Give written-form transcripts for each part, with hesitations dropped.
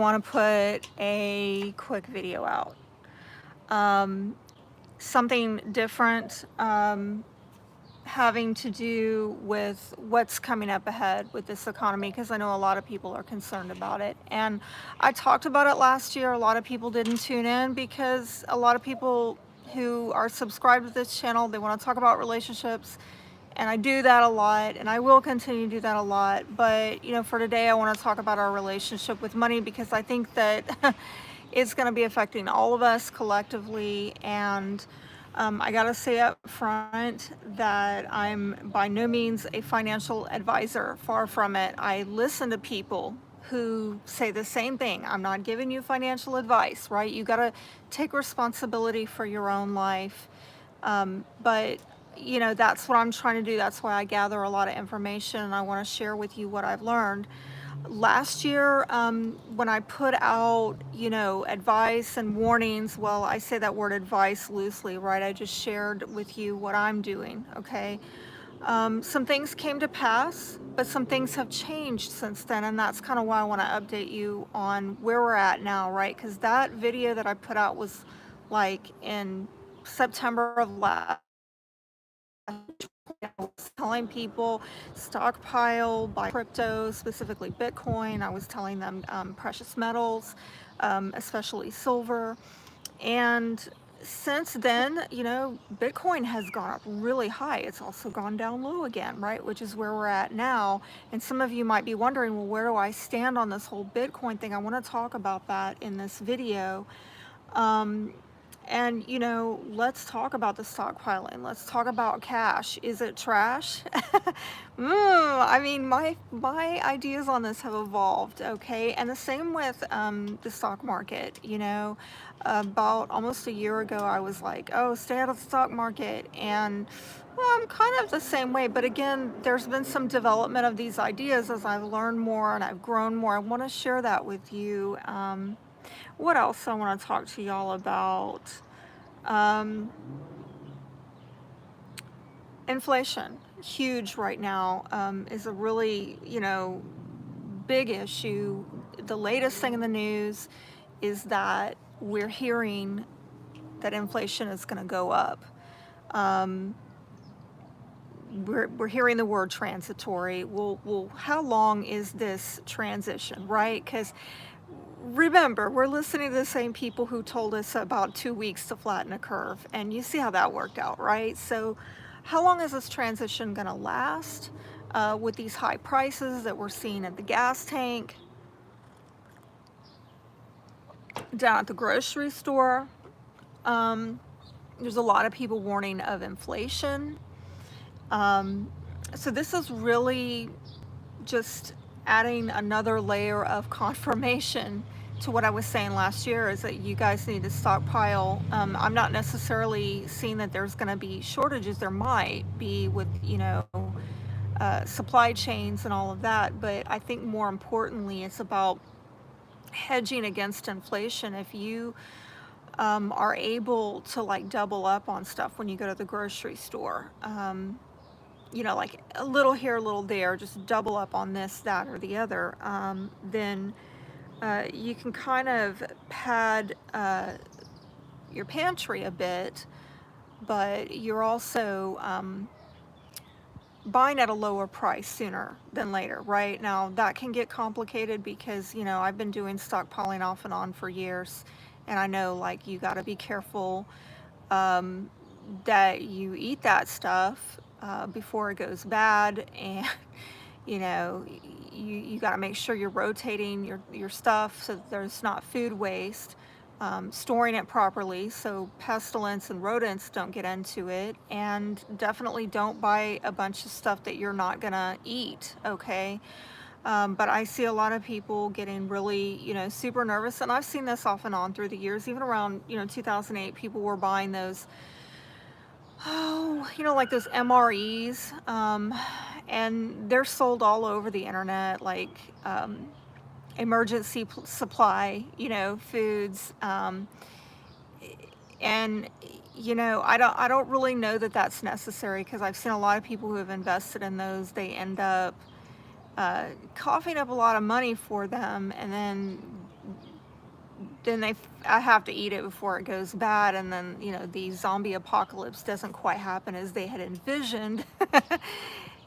want to put a quick video out. Something different, having to do with what's coming up ahead with this economy, because I know a lot of people are concerned about it. And I talked about it last year. A lot of people didn't tune in because a lot of people who are subscribed to this channel, they want to talk about relationships. And I do that a lot, and I will continue to do that a lot. But, you know, for today, I want to talk about our relationship with money, because I think that it's going to be affecting all of us collectively. And I gotta say up front that I'm by no means a financial advisor, far from it. I listen to people who say the same thing. I'm not giving you financial advice, right? You gotta take responsibility for your own life. But you know, that's what I'm trying to do. That's why I gather a lot of information, and I want to share with you what I've learned. Last year, when I put out, you know, advice and warnings, well, I say that word advice loosely, right? I just shared with you what I'm doing, okay? Some things came to pass, but some things have changed since then, and that's kind of why I want to update you on where we're at now, right? Because that video that I put out was like in September of last. I was telling people stockpile, buy crypto, specifically Bitcoin. I was telling them precious metals, especially silver. And since then, you know, Bitcoin has gone up really high. It's also gone down low again, right? Which is where we're at now. And some of you might be wondering, well, where do I stand on this whole Bitcoin thing? I want to talk about that in this video. And, you know, let's talk about the stockpiling. Let's talk about cash. Is it trash? I mean, my ideas on this have evolved, okay? And the same with the stock market, you know. About almost a year ago, I was like, oh, stay out of the stock market. And well, I'm kind of the same way. But again, there's been some development of these ideas as I've learned more and I've grown more. I want to share that with you. What else I want to talk to y'all about? Inflation, huge right now, is a really, you know, big issue. The latest thing in the news is that we're hearing that inflation is going to go up. We're hearing the word transitory. Well, how long is this transition, right? Because remember, we're listening to the same people who told us about 2 weeks to flatten a curve, and you see how that worked out, right? So how long is this transition going to last with these high prices that we're seeing at the gas tank, down at the grocery store? There's a lot of people warning of inflation. So this is really just adding another layer of confirmation to what I was saying last year, is that you guys need to stockpile. I'm not necessarily seeing that there's going to be shortages. There might be with, you know, supply chains and all of that, but I think more importantly, it's about hedging against inflation. If you are able to like double up on stuff when you go to the grocery store, you know, like a little here, a little there, just double up on this, that, or the other, then you can kind of pad your pantry a bit, but you're also buying at a lower price sooner than later, right? Now, that can get complicated because, you know, I've been doing stockpiling off and on for years, and I know, like, you got to be careful that you eat that stuff before it goes bad, and you know, you got to make sure you're rotating your stuff so that there's not food waste, storing it properly so pestilence and rodents don't get into it, and definitely don't buy a bunch of stuff that you're not gonna eat, okay? But I see a lot of people getting really, you know, super nervous, and I've seen this off and on through the years. Even around, you know, 2008, people were buying those, you know, like those MREs, and they're sold all over the internet, like emergency supply, you know, foods, and you know, I don't really know that that's necessary, because I've seen a lot of people who have invested in those. They end up coughing up a lot of money for them, and then then I have to eat it before it goes bad, and then the zombie apocalypse doesn't quite happen as they had envisioned.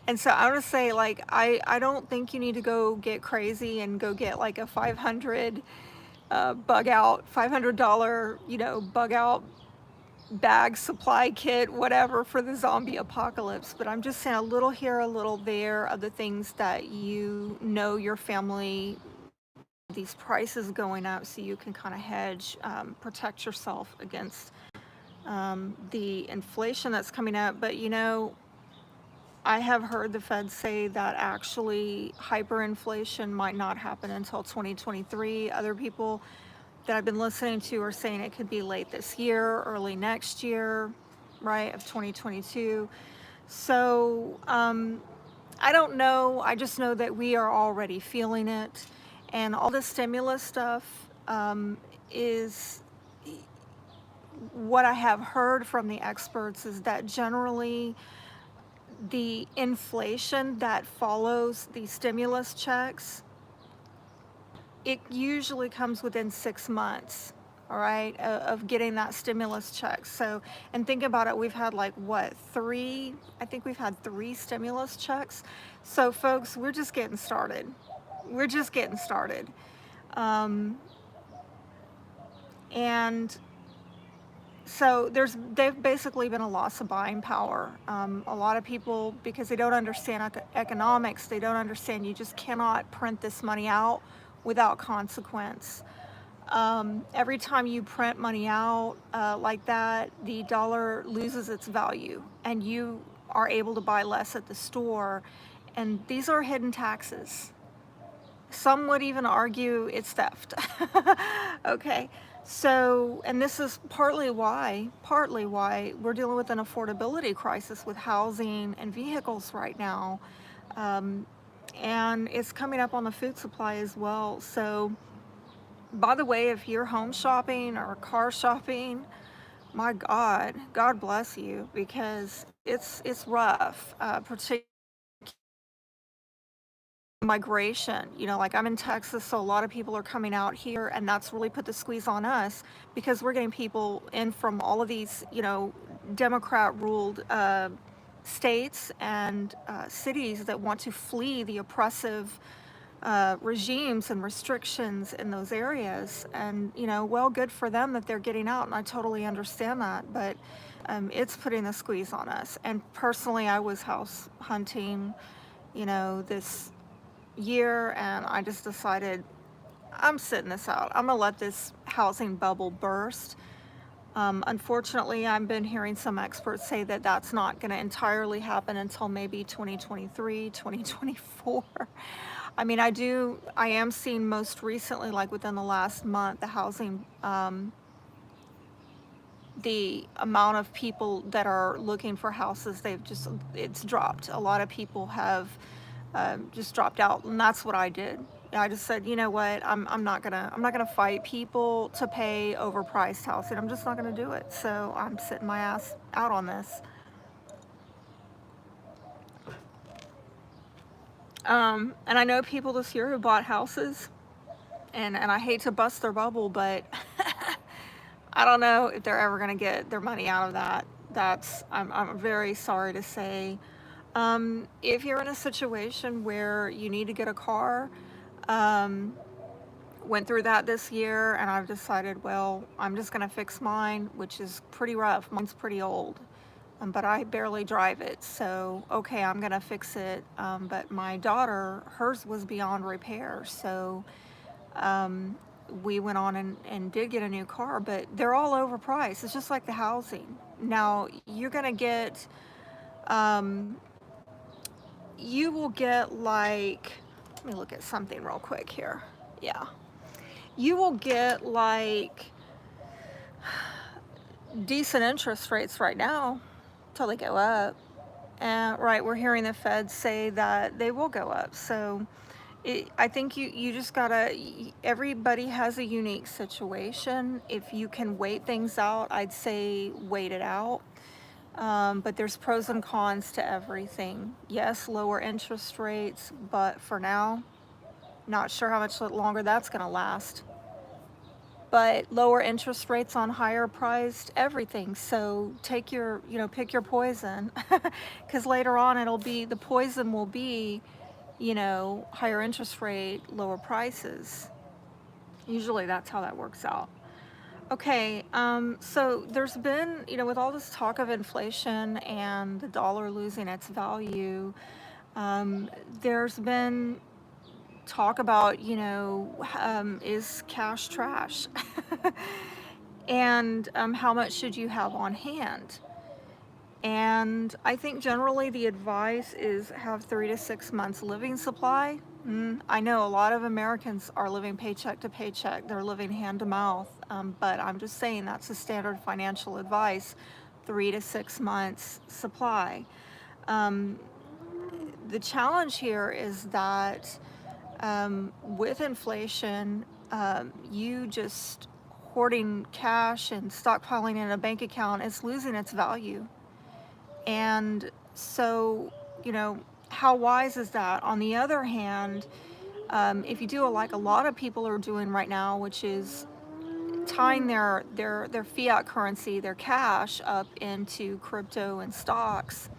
And so I would say, like, I don't think you need to go get crazy and go get like a 500 bug out $500 bug out bag supply kit, whatever, for the zombie apocalypse. But I'm just saying, a little here, a little there of the things that your family, these prices going up, so you can kind of hedge, protect yourself against the inflation that's coming up. But I have heard the Fed say that actually hyperinflation might not happen until 2023. Other people that I've been listening to are saying it could be late this year, early next year, right, of 2022. So I don't know. I just know that we are already feeling it. And all the stimulus stuff is what I have heard from the experts, is that generally the inflation that follows the stimulus checks, it usually comes within 6 months, all right, of getting that stimulus check. So, and think about it, we've had like what, I think we've had 3 stimulus checks. So folks, we're just getting started. We're just getting started. And so they've basically been a loss of buying power. A lot of people, because they don't understand economics, they don't understand you just cannot print this money out without consequence. Every time you print money out like that, the dollar loses its value, and you are able to buy less at the store. And these are hidden taxes. Some would even argue it's theft. Okay. So, and this is partly why we're dealing with an affordability crisis with housing and vehicles right now. And it's coming up on the food supply as well. So, by the way, if you're home shopping or car shopping, my God, God bless you, because it's rough, particularly migration. Like, I'm in Texas, so a lot of people are coming out here, and that's really put the squeeze on us, because we're getting people in from all of these Democrat ruled states and cities that want to flee the oppressive regimes and restrictions in those areas. And well, good for them that they're getting out, and I totally understand that. But it's putting the squeeze on us. And personally, I was house hunting this year, and I just decided I'm sitting this out. I'm gonna let this housing bubble burst. Unfortunately, I've been hearing some experts say that that's not going to entirely happen until maybe 2023, 2024. I mean, I am seeing most recently, like within the last month, the housing, the amount of people that are looking for houses, it's dropped. A lot of people have just dropped out, and that's what I did. I just said, you know what, I'm not gonna fight people to pay overpriced housing. I'm just not gonna do it. So I'm sitting my ass out on this. And I know people this year who bought houses, and I hate to bust their bubble, but I don't know if they're ever gonna get their money out of that. I'm very sorry to say. If you're in a situation where you need to get a car, went through that this year, and I've decided, well, I'm just gonna fix mine, which is pretty rough. Mine's pretty old, but I barely drive it. So, okay, I'm gonna fix it. But my daughter, hers was beyond repair. So we went on and did get a new car, but they're all overpriced. It's just like the housing. Now, you're gonna get, you will get like, let me look at something real quick here. Yeah. You will get like decent interest rates right now till they go up. And right, we're hearing the Fed say that they will go up. So I think you just gotta, everybody has a unique situation. If you can wait things out, I'd say wait it out. But there's pros and cons to everything. Yes, lower interest rates, but for now, not sure how much longer that's gonna last. but lower interest rates on higher priced everything. So take your, pick your poison, because later on the poison will be, higher interest rate, lower prices. Usually that's how that works out. Okay, so there's been, with all this talk of inflation and the dollar losing its value, there's been talk about, is cash trash? And how much should you have on hand? And I think generally the advice is have 3 to 6 months living supply. I know a lot of Americans are living paycheck to paycheck. They're living hand to mouth. But I'm just saying that's the standard financial advice, 3 to 6 months supply. The challenge here is that with inflation, you just hoarding cash and stockpiling in a bank account is losing its value. And so, how wise is that? On the other hand, if you do like a lot of people are doing right now, which is tying their fiat currency, their cash, up into crypto and stocks,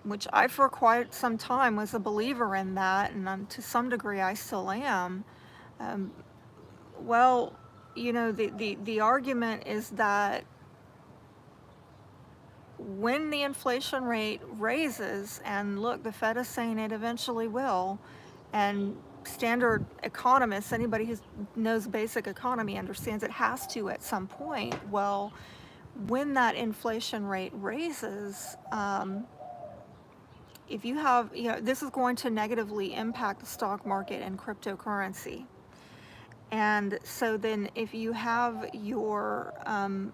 which I for quite some time was a believer in that, and to some degree I still am. Well, the argument is that when the inflation rate raises, and look, the Fed is saying it eventually will, and standard economists, anybody who knows basic economy understands it has to at some point. Well, when that inflation rate raises, if you have, this is going to negatively impact the stock market and cryptocurrency. And so then if you have your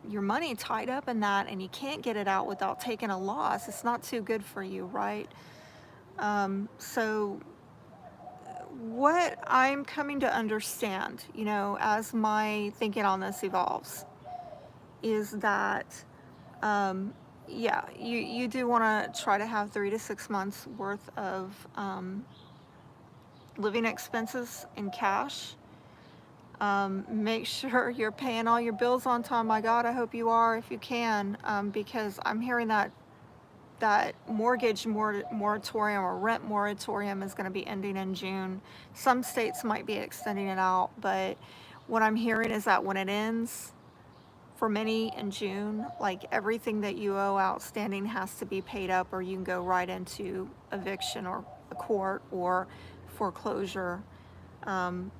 money tied up in that and you can't get it out without taking a loss, it's not too good for you, right? So what I'm coming to understand, as my thinking on this evolves, is that, yeah, you do want to try to have 3 to 6 months worth of living expenses in cash. Make sure you're paying all your bills on time. My God, I hope you are if you can, because I'm hearing that mortgage moratorium or rent moratorium is going to be ending in June. Some states might be extending it out, but what I'm hearing is that when it ends, for many in June, like everything that you owe outstanding has to be paid up, or you can go right into eviction or a court or foreclosure.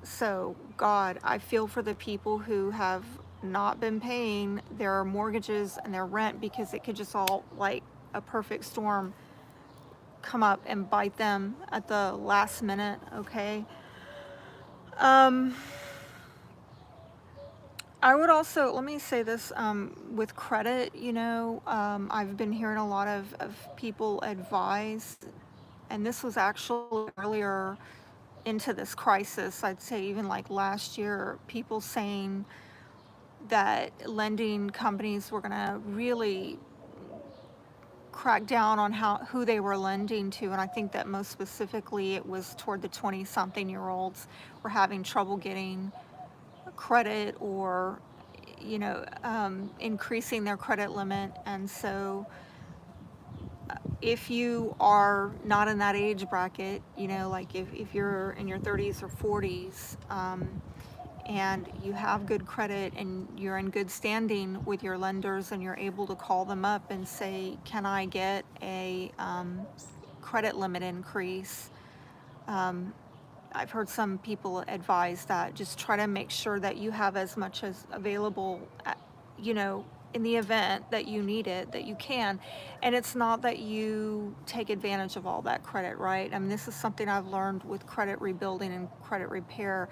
So God, I feel for the people who have not been paying their mortgages and their rent, because it could just all, like a perfect storm, come up and bite them at the last minute. Okay. I would also, let me say this, with credit, I've been hearing a lot of people advise, and this was actually earlier into this crisis, I'd say even like last year, people saying that lending companies were going to really crack down on who they were lending to. And I think that most specifically it was toward the 20-something-year-olds were having trouble getting credit, or increasing their credit limit. And so if you are not in that age bracket, like if you're in your 30s or 40s, and you have good credit and you're in good standing with your lenders, and you're able to call them up and say, can I get a credit limit increase? I've heard some people advise that just try to make sure that you have as much as available, in the event that you need it, that you can. And it's not that you take advantage of all that credit, right? I mean, this is something I've learned with credit rebuilding and credit repair.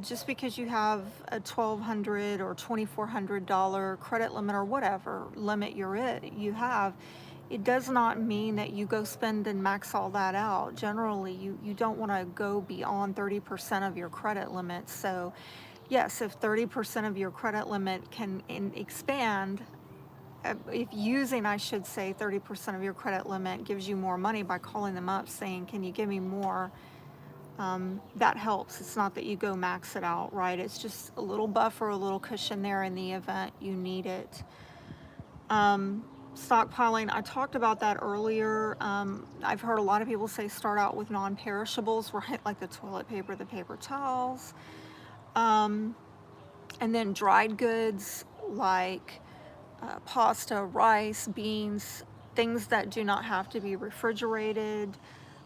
Just because you have a $1,200 or $2,400 credit limit, or whatever limit you have, it does not mean that you go spend and max all that out. Generally, you don't want to go beyond 30% of your credit limit. So yes, if 30% of your credit limit can expand, if using, I should say, 30% of your credit limit gives you more money by calling them up saying, can you give me more that helps. It's not that you go max it out, right? It's just a little buffer, a little cushion there in the event you need it. Stockpiling, I talked about that earlier. I've heard a lot of people say start out with non-perishables, right? Like the toilet paper, the paper towels. And then dried goods like pasta, rice, beans, things that do not have to be refrigerated.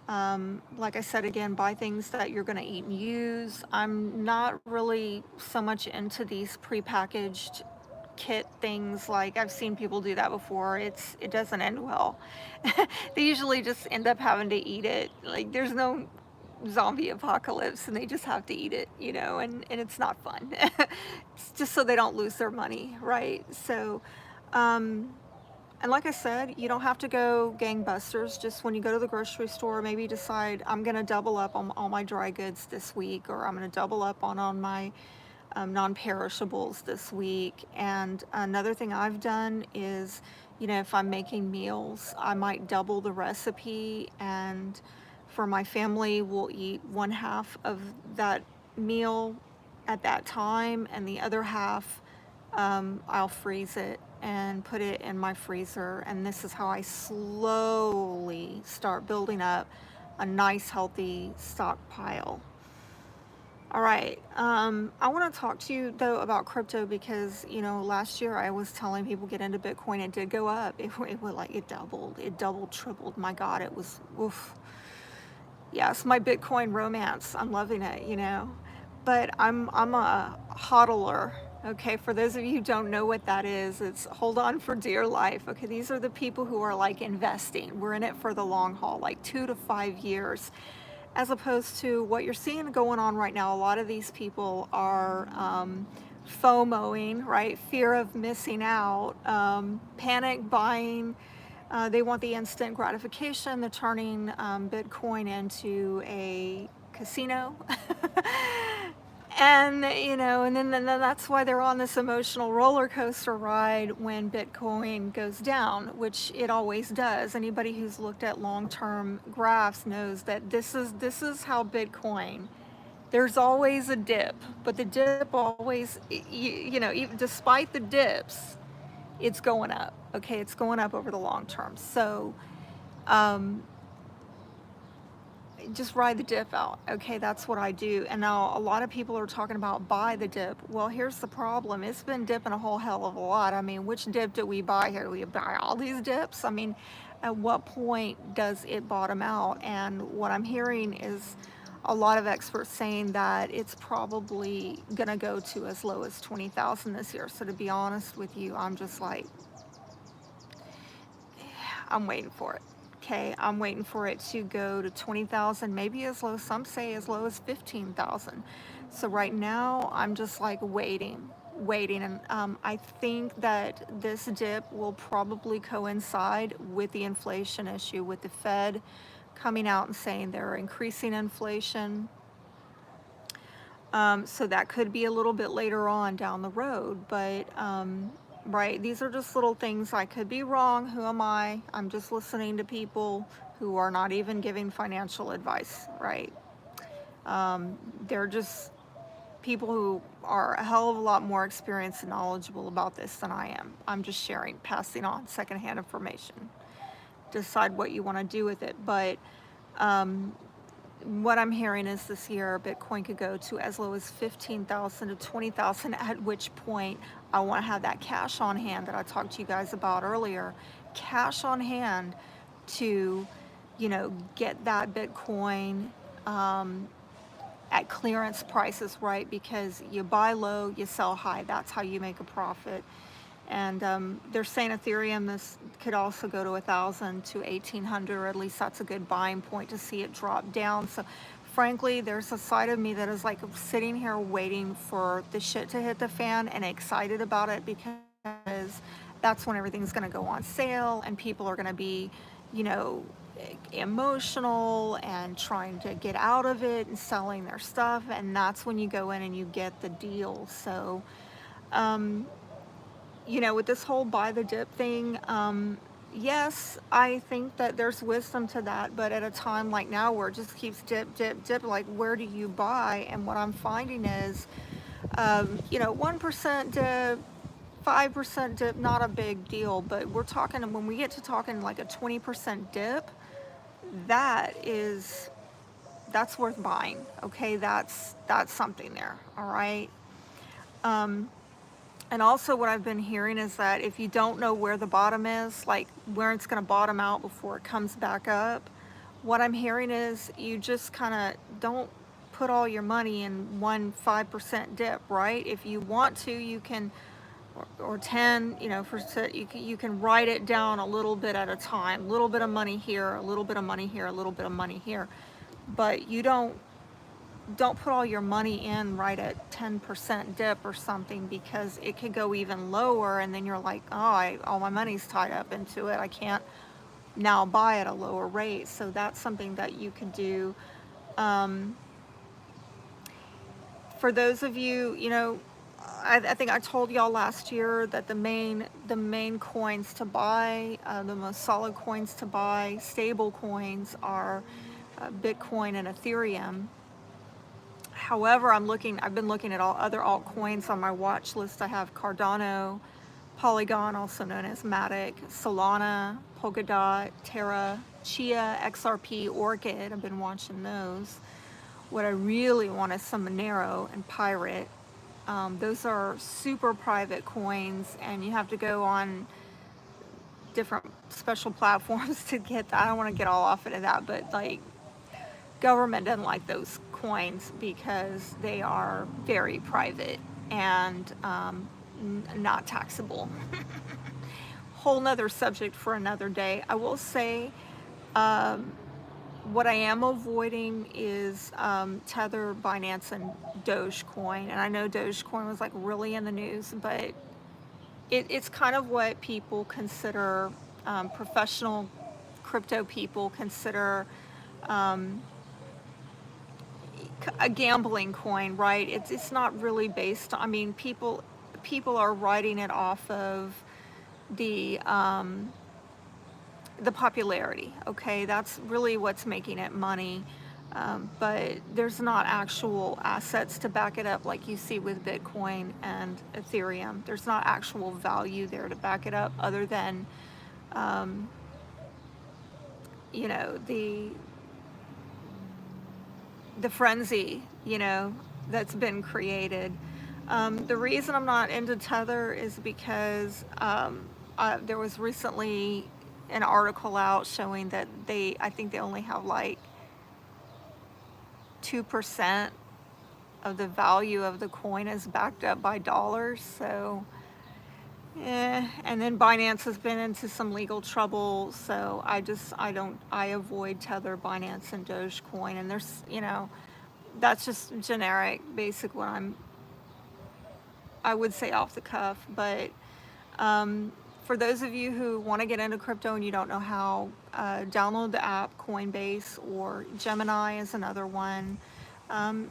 Like I said, again, buy things that you're going to eat and use. I'm not really so much into these prepackaged kit things. Like I've seen people do that before. It doesn't end well. They usually just end up having to eat it. Like there's no zombie apocalypse and they just have to eat it, and it's not fun. It's just so they don't lose their money, right? So and like I said, you don't have to go gangbusters. Just when you go to the grocery store, maybe decide I'm going to double up on all my dry goods this week, or I'm going to double up on my non-perishables this week. And another thing I've done is, if I'm making meals, I might double the recipe, and for my family, we'll eat one half of that meal at that time, and the other half I'll freeze it and put it in my freezer. And this is how I slowly start building up a nice healthy stockpile. All right, I want to talk to you though about crypto because last year I was telling people get into Bitcoin. It did go up. It doubled, tripled. My God, it was oof. Yes, my Bitcoin romance. I'm loving it, but I'm a hodler. Okay, for those of you who don't know what that is, it's hold on for dear life. Okay, these are the people who are like investing. We're in it for the long haul, like 2 to 5 years, as opposed to what you're seeing going on right now. A lot of these people are FOMOing, right? Fear of missing out, panic buying. They want the instant gratification. They're turning Bitcoin into a casino. And and then that's why they're on this emotional roller coaster ride when Bitcoin goes down, which it always does. Anybody who's looked at long-term graphs knows that this is how Bitcoin. There's always a dip, but the dip always, even despite the dips, it's going up. Okay, it's going up over the long term. So just ride the dip out. Okay, that's what I do. And now a lot of people are talking about buy the dip. Well, here's the problem. It's been dipping a whole hell of a lot. I mean, which dip do we buy here? Do we buy all these dips? I mean, at what point does it bottom out? And what I'm hearing is a lot of experts saying that it's probably going to go to as low as 20,000 this year. So to be honest with you, I'm just like, I'm waiting for it. Okay, I'm waiting for it to go to 20,000, maybe as low, some say as low as 15,000. So right now, I'm just like waiting. And I think that this dip will probably coincide with the inflation issue, with the Fed coming out and saying they're increasing inflation. So that could be a little bit later on down the road, but right, these are just little things. I could be wrong. Who am I? I'm just listening to people who are not even giving financial advice, right? They're just people who are a hell of a lot more experienced and knowledgeable about this than I am. I'm just sharing, passing on secondhand information. Decide what you want to do with it. But what I'm hearing is this year Bitcoin could go to as low as 15,000 to 20,000, at which point I want to have that cash on hand that I talked to you guys about earlier. Cash on hand to, get that Bitcoin at clearance prices, right? Because you buy low, you sell high. That's how you make a profit. And they're saying Ethereum, this could also go to 1,000 to 1,800, or at least that's a good buying point to see it drop down. So frankly, there's a side of me that is like sitting here waiting for the shit to hit the fan and excited about it, because that's when everything's going to go on sale and people are going to be, emotional and trying to get out of it and selling their stuff. And that's when you go in and you get the deal. So, with this whole buy the dip thing, yes, I think that there's wisdom to that, but at a time like now where it just keeps dip, dip, dip, like where do you buy? And what I'm finding is, 1% dip, 5% dip, not a big deal, but we're talking, when we get to talking like a 20% dip, that is, that's worth buying. Okay, that's something there. All right. Um, and also what I've been hearing is that if you don't know where the bottom is, like where it's going to bottom out before it comes back up, what I'm hearing is you just kind of don't put all your money in one 5% dip, right? If you want to, you can, or 10, you can write it down a little bit at a time, a little bit of money here, a little bit of money here, a little bit of money here. But you don't put all your money in right at 10% dip or something, because it could go even lower and then you're like, oh, all my money's tied up into it, I can't now buy at a lower rate. So that's something that you could do. um, for those of you, I think I told y'all last year that the main coins to buy, the most solid coins to buy, stable coins, are Bitcoin and Ethereum. However, I've been looking at all other altcoins on my watch list. I have Cardano, Polygon, also known as Matic, Solona, Polkadot, Terra, Chia, XRP, Orchid. I've been watching those. What I really want is some Monero and Pirate. Those are super private coins, and you have to go on different special platforms to get that. I don't want to get all off into that, but like, government doesn't like those coins because they are very private and not taxable. Whole nother subject for another day. I will say, um, what I am avoiding is Tether, Binance, and Dogecoin. And I know Dogecoin was like really in the news, but it's kind of what people consider, professional crypto people consider, um, a gambling coin, right? It's not really based. I mean, people are writing it off of the popularity. Okay, that's really what's making it money. But there's not actual assets to back it up like you see with Bitcoin and Ethereum. There's not actual value there to back it up, other than um, you know the the frenzy, that's been created. The reason I'm not into Tether is because there was recently an article out showing that I think they only have like 2% of the value of the coin is backed up by dollars. So, and then Binance has been into some legal trouble. So I avoid Tether, Binance, and Dogecoin. And that's just generic, basic, what I would say off the cuff. But for those of you who want to get into crypto and you don't know how, download the app Coinbase, or Gemini is another one. Um,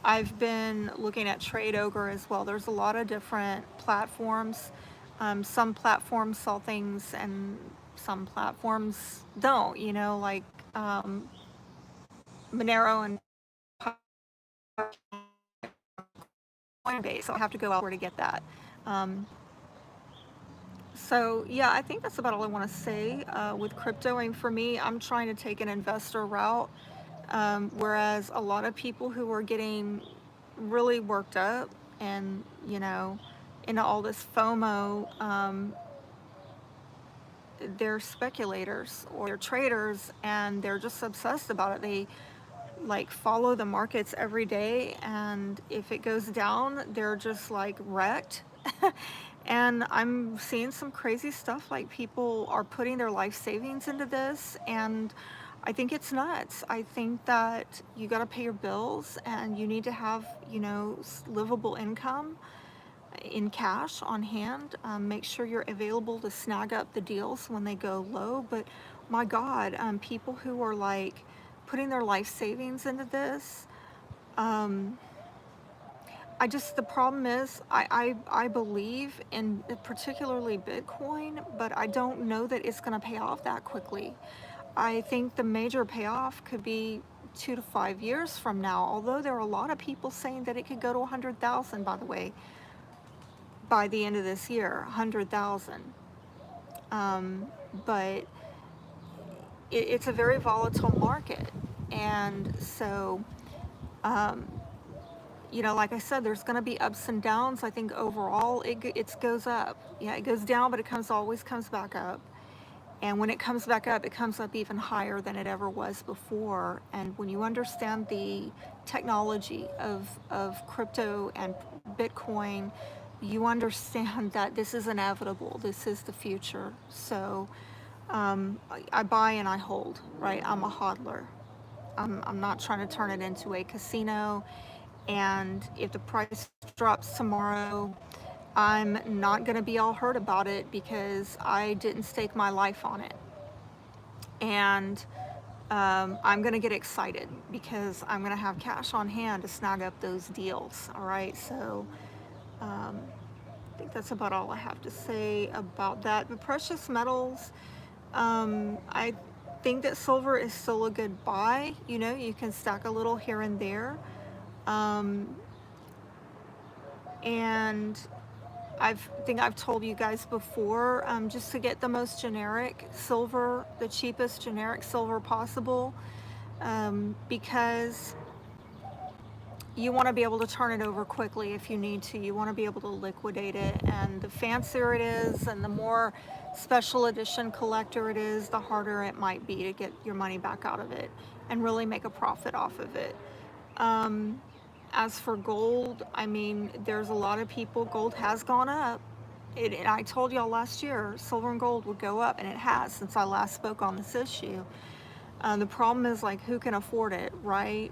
I've been looking at tradeogre as well. There's a lot of different platforms. Some platforms sell things and some platforms don't, like Monero and Coinbase. So I have to go out to get that. So yeah, I think that's about all I want to say with crypto. And for me, I'm trying to take an investor route, whereas a lot of people who are getting really worked up and into all this FOMO, they're speculators or they're traders, and they're just obsessed about it. They like follow the markets every day, and if it goes down, they're just like wrecked. And I'm seeing some crazy stuff, like people are putting their life savings into this, and I think it's nuts. I think that you got to pay your bills and you need to have, livable income in cash on hand. Make sure you're available to snag up the deals when they go low. But my God, people who are like putting their life savings into this, um, the problem is, I believe in particularly Bitcoin, but I don't know that it's going to pay off that quickly. I think the major payoff could be 2 to 5 years from now, although there are a lot of people saying that it could go to 100,000, by the way, by the end of this year, 100,000. But it's a very volatile market. And so, um, like I said, there's going to be ups and downs. I think overall it goes up. Yeah, it goes down, but always comes back up. And when it comes back up, it comes up even higher than it ever was before. And when you understand the technology of crypto and Bitcoin, you understand that this is inevitable. This is the future. So I buy and I hold, right? I'm a hodler. I'm not trying to turn it into a casino. And if the price drops tomorrow, I'm not going to be all hurt about it because I didn't stake my life on it. And I'm going to get excited because I'm going to have cash on hand to snag up those deals. All right. So I think that's about all I have to say about that. But precious metals, I think that silver is still a good buy. You can stack a little here and there. And I think I've told you guys before, just to get the most generic silver, the cheapest generic silver possible, because you want to be able to turn it over quickly if you need to. You want to be able to liquidate it, and the fancier it is and the more special edition collector it is, the harder it might be to get your money back out of it and really make a profit off of it. As for gold, I mean, there's a lot of people, gold has gone up. And I told y'all last year, silver and gold would go up, and it has since I last spoke on this issue. The problem is, like, who can afford it, right?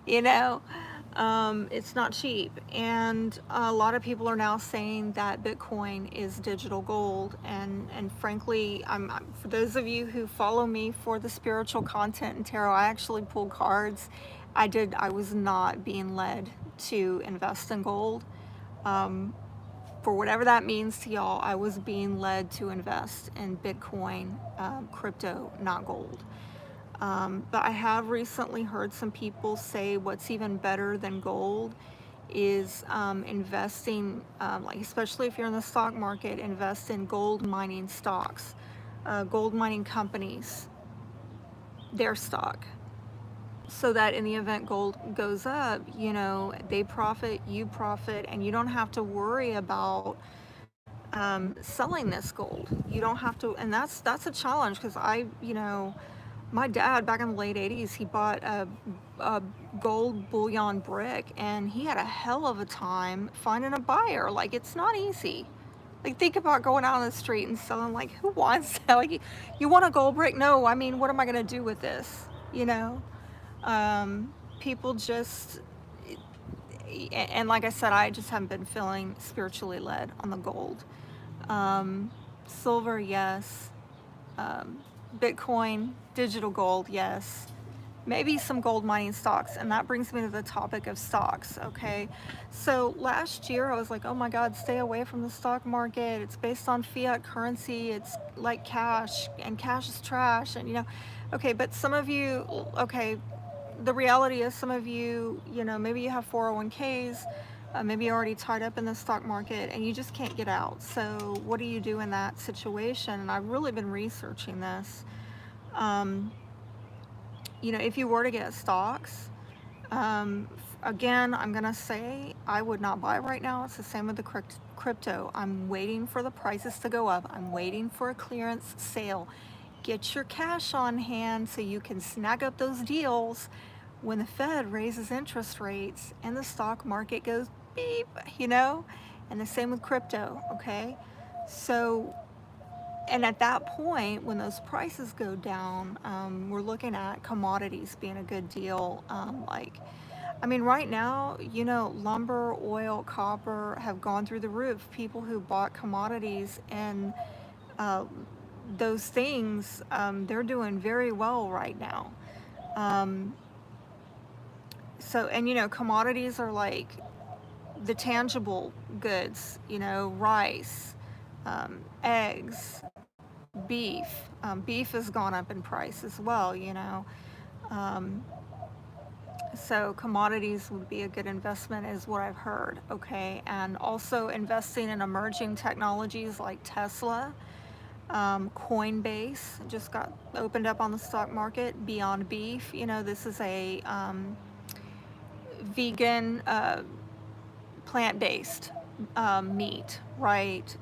It's not cheap. And a lot of people are now saying that Bitcoin is digital gold. And frankly, for those of you who follow me for the spiritual content and tarot, I actually pulled cards. I was not being led to invest in gold. For whatever that means to y'all, I was being led to invest in Bitcoin, crypto, not gold. But I have recently heard some people say what's even better than gold is investing, like especially if you're in the stock market, invest in gold mining stocks, gold mining companies, their stock. So that in the event gold goes up, they profit, you profit, and you don't have to worry about selling this gold. You don't have to, and that's a challenge because my dad back in the late 80s, he bought a gold bullion brick, and he had a hell of a time finding a buyer. Like, it's not easy. Like, think about going out on the street and selling, like, who wants that? Like, you want a gold brick? No, I mean, what am I going to do with this? People just, and like I said, I just haven't been feeling spiritually led on the gold. Silver, yes. Bitcoin, digital gold, yes. Maybe some gold mining stocks. And that brings me to the topic of stocks, okay? So last year I was like, oh my God, stay away from the stock market. It's based on fiat currency. It's like cash, and cash is trash. And okay, but some of you, okay, the reality is some of you, maybe you have 401ks, maybe you're already tied up in the stock market and you just can't get out. So what do you do in that situation? And I've really been researching this. If you were to get stocks, again, I'm going to say I would not buy right now. It's the same with the crypto. I'm waiting for the prices to go up. I'm waiting for a clearance sale. Get your cash on hand so you can snag up those deals when the Fed raises interest rates and the stock market goes beep, and the same with crypto, okay? So, and at that point, when those prices go down, we're looking at commodities being a good deal. Right now, lumber, oil, copper have gone through the roof. People who bought commodities and those things, they're doing very well right now. So, and you know, commodities are like the tangible goods, you know, rice, eggs, beef. Beef has gone up in price as well, you know. Um, so commodities would be a good investment is what I've heard, okay? And also investing in emerging technologies like Tesla, Coinbase just got opened up on the stock market, Beyond Beef, you know, this is a vegan, plant-based meat, right?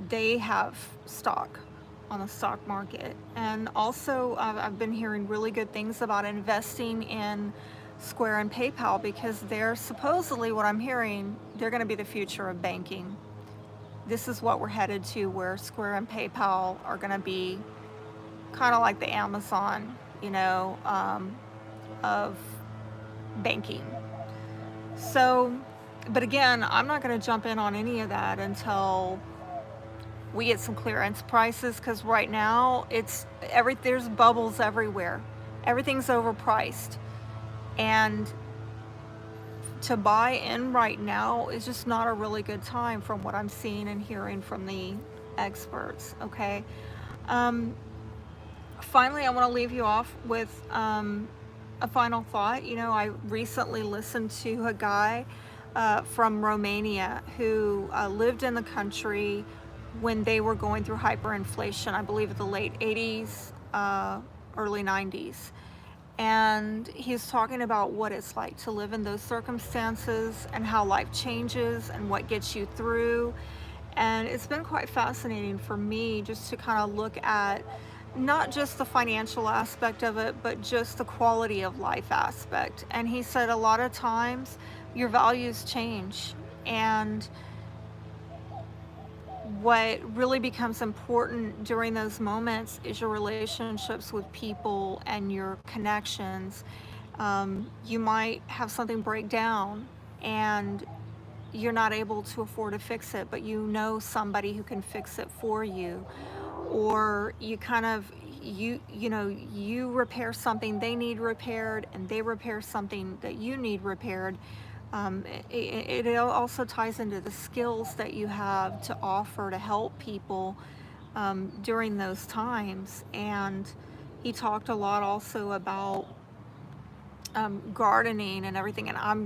They have stock on the stock market. And also, I've been hearing really good things about investing in Square and PayPal because they're supposedly, what I'm hearing, they're going to be the future of banking. This is what we're headed to, where Square and PayPal are going to be kind of like the Amazon, you know, of banking. So, but again, I'm not going to jump in on any of that until we get some clearance prices, because right now there's bubbles everywhere. Everything's overpriced. And to buy in right now is just not a really good time from what I'm seeing and hearing from the experts, okay? Finally, I want to leave you off with a final thought. You know, I recently listened to a guy from Romania who lived in the country when they were going through hyperinflation, I believe the late 80s, early 90s. And he's talking about what it's like to live in those circumstances and how life changes and what gets you through. And it's been quite fascinating for me just to kind of look at not just the financial aspect of it, but just the quality of life aspect. And he said a lot of times your values change, and what really becomes important during those moments is your relationships with people and your connections. You might have something break down and you're not able to afford to fix it, but you know somebody who can fix it for you. Or you kind of, you know, you repair something they need repaired, and they repair something that you need repaired. It also ties into the skills that you have to offer to help people during those times. And he talked a lot also about gardening and everything, and I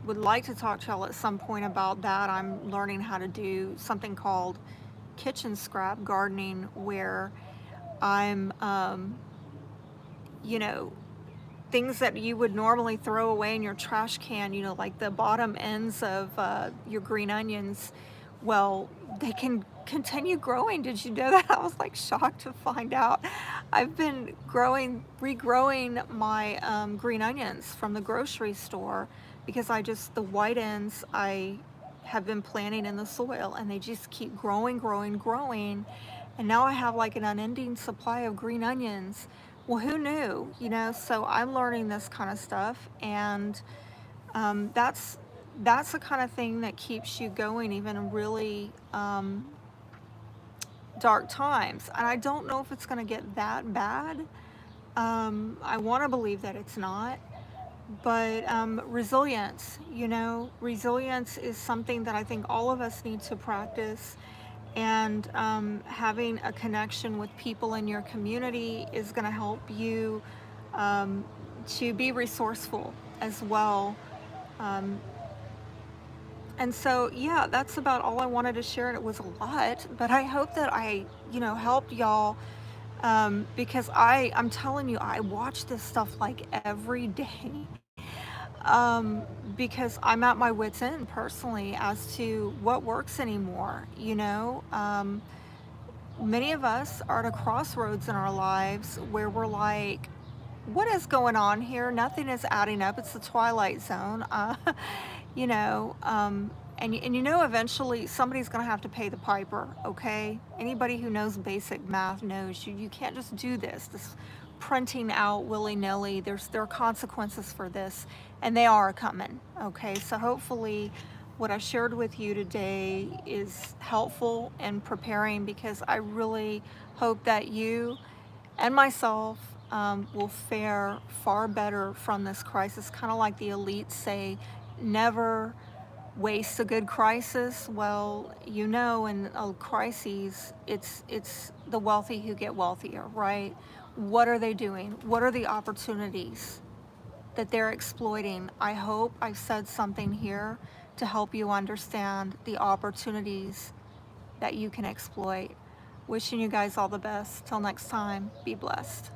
would like to talk to y'all at some point about that. I'm learning how to do something called kitchen scrap gardening, where I'm, you know, things that you would normally throw away in your trash can, you know, like the bottom ends of your green onions, well, they can continue growing. Did you know that? I was like shocked to find out. I've been regrowing my green onions from the grocery store, because the white ends I have been planting in the soil, and they just keep growing, growing, growing. And now I have like an unending supply of green onions. Well, who knew, you know? So I'm learning this kind of stuff, and that's the kind of thing that keeps you going even in really dark times. And I don't know if it's going to get that bad. I want to believe that it's not. But resilience, you know, resilience is something that I think all of us need to practice. And having a connection with people in your community is going to help you to be resourceful as well. And so, yeah, that's about all I wanted to share. And it was a lot, but I hope that I, you know, helped y'all, because I'm telling you, I watch this stuff like every day. Because I'm at my wit's end personally as to what works anymore, you know. Many of us are at a crossroads in our lives where we're like, what is going on here? Nothing is adding up. It's the twilight zone. You know, and you know, eventually somebody's going to have to pay the piper, okay? Anybody who knows basic math knows you can't just do this printing out willy-nilly. There are consequences for this, and they are coming, okay? So hopefully what I shared with you today is helpful in preparing, because I really hope that you and myself will fare far better from this crisis. Kind of like the elites say, never waste a good crisis. Well, you know, in crises, it's the wealthy who get wealthier, right? What are they doing? What are the opportunities that they're exploiting? I hope I've said something here to help you understand the opportunities that you can exploit. Wishing you guys all the best. Till next time, be blessed.